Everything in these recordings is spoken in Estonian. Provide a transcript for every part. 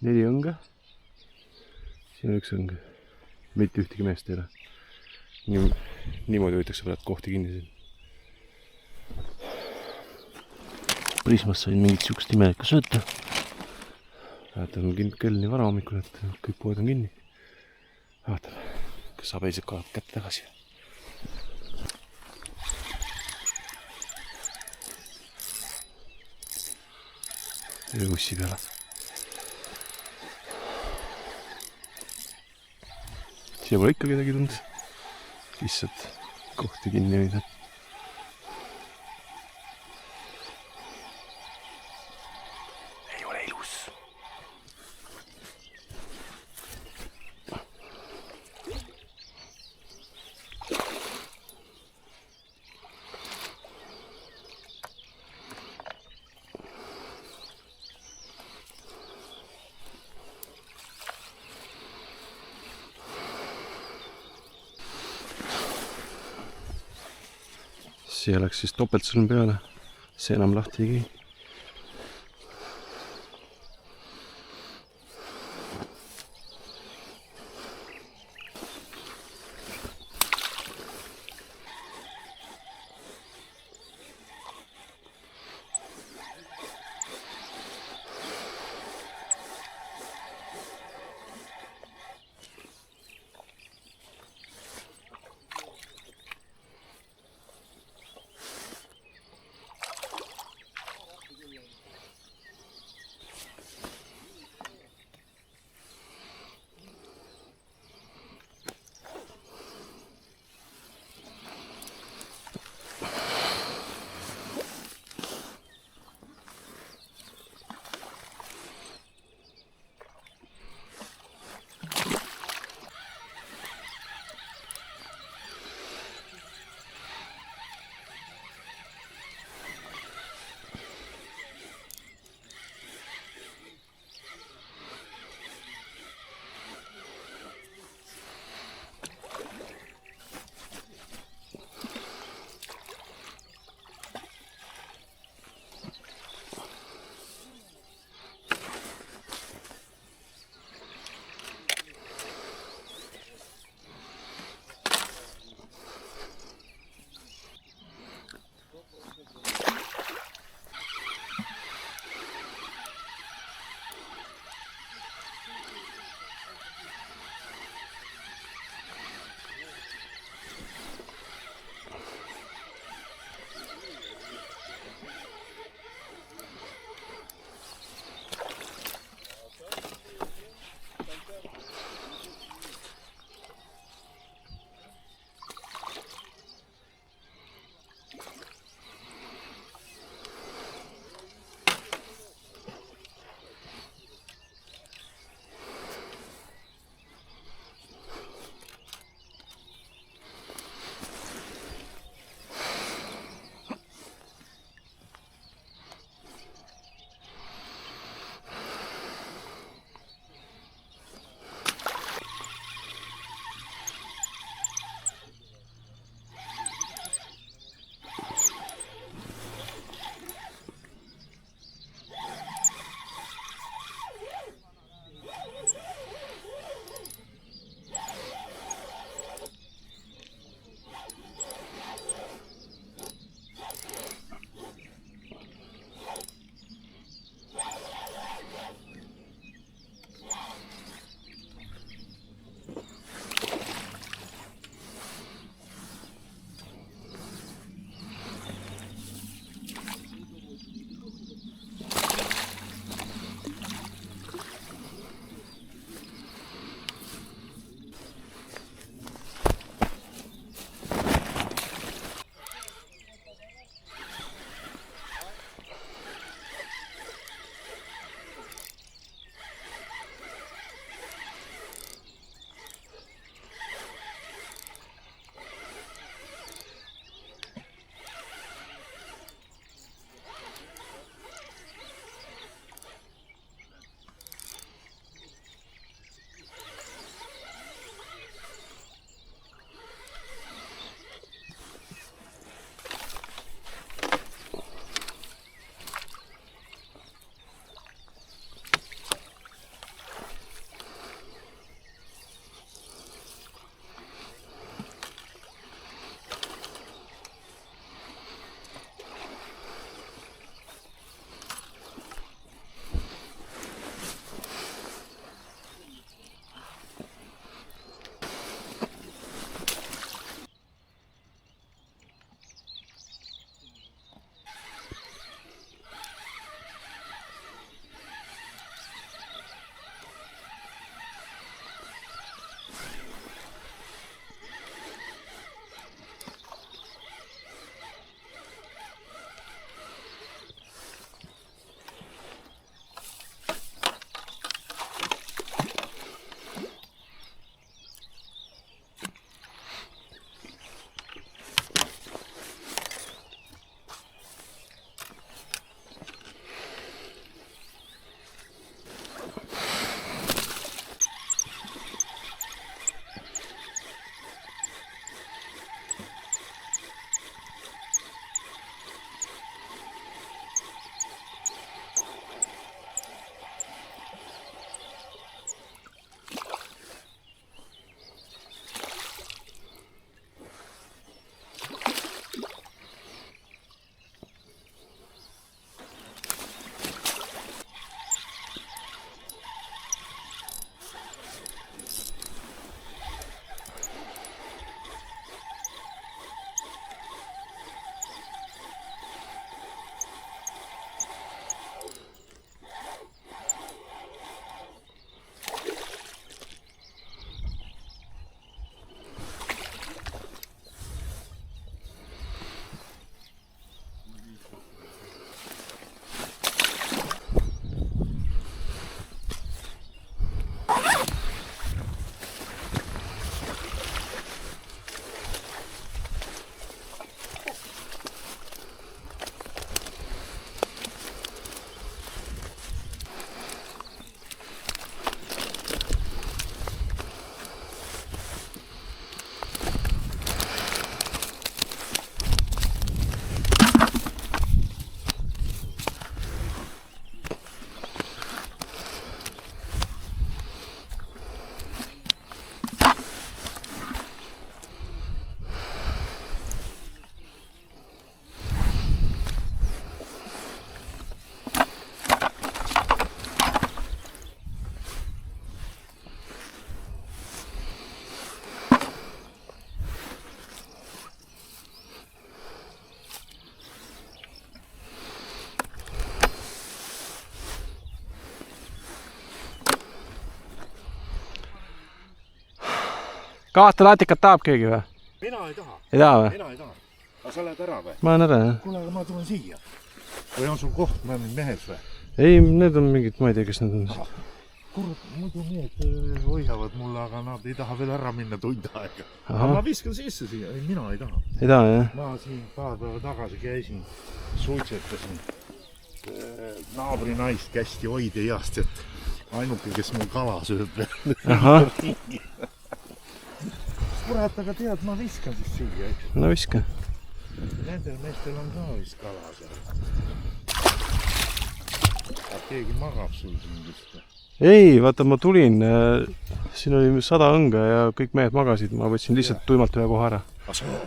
4 õnge. Siin on 1 õng. Mitte ühtegi meest ei ole. Niimoodi võitakse praegu kohti kinni siin. Prismast sain mingit siukest imelikku sööta. Vaatan kell nii vara hommikul, et kõik poed on kinni. Vaatame, kas saab eilsed kalad kätte tagasi. Ussi peale. Siia pole ikka kedagi tulnud. Lihtsalt kohti kinni hoida. Ei ole ilus. Siia läks siis topeltsõlm peale, see enam lahti ei käi. 2 latikat tahab keegi või? Mina ei taha. Ei taha või? Mina ei taha. Aga sa lähed ära või? Ma olen ära, jah. Kuule, aga ma tulen siia. Või on sul koht mõned mehed või? Ei, need on mingid, ma ei tea, kes need on. Kurat, muidu mehed hoiavad mulle, aga nad ei taha veel ära minna tund aega. Aga ma viskan sisse siia. Ei, mina ei taha. Ei taha, jah? Ma siin paar päeva tagasi käisin, suitsetasin. Naabri naist kästi hoida heast, et ainuke, kes mul kala sööb veel. Kurat, aga tead, ma viskan siis siia. No viska. Nendel meestel on ka vist kala seal. Aga keegi magab sul siin vist. Ei, vaata, ma tulin, siin oli 100 õnge ja kõik mehed magasid, ma võtsin lihtsalt tuimalt ühe koha ära.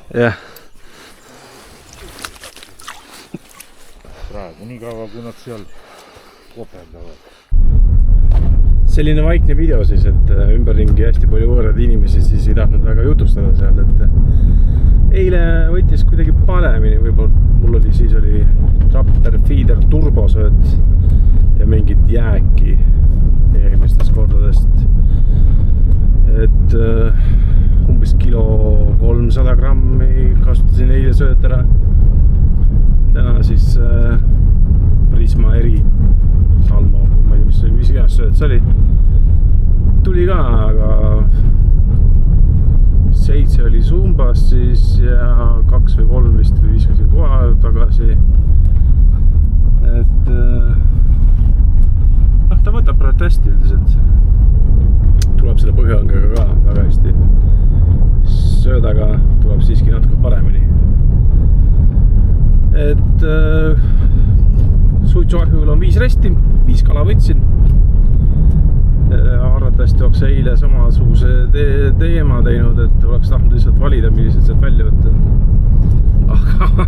Jah. Praegu, nii kaua, kui nad seal kopendavad. Selline vaikne video siis, et ümberringi hästi palju võõrad inimesi, siis ei tahtnud väga jutustada seal, et eile võttis kuidagi paremini, võib-olla mul oli siis Raptor Feeder turbosööt ja mingit jääki eelmistest kordadest, et umbes kilo 300 grammi kasutasin eile sööt ära. Täna siis Prisma eri Salmo, ma ei tea, mis iganes sööt see oli. Tuli ka, aga 7 oli Zumbast siis ja 2 või 3 vist või viskasin koha tagasi. Et ta võtab praegu hästi üldiselt. Tuleb selle põhjaõngega ka väga hästi. Söödaga tuleb siiski natuke paremini. Et suitsuahjul on 5 resti, 5 kala võtsin. Arvatavasti oleks eile samasuguse teema teinud, et oleks tahtnud lihtsalt valida, millised sealt välja võtta. Aga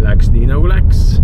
läks nii nagu läks.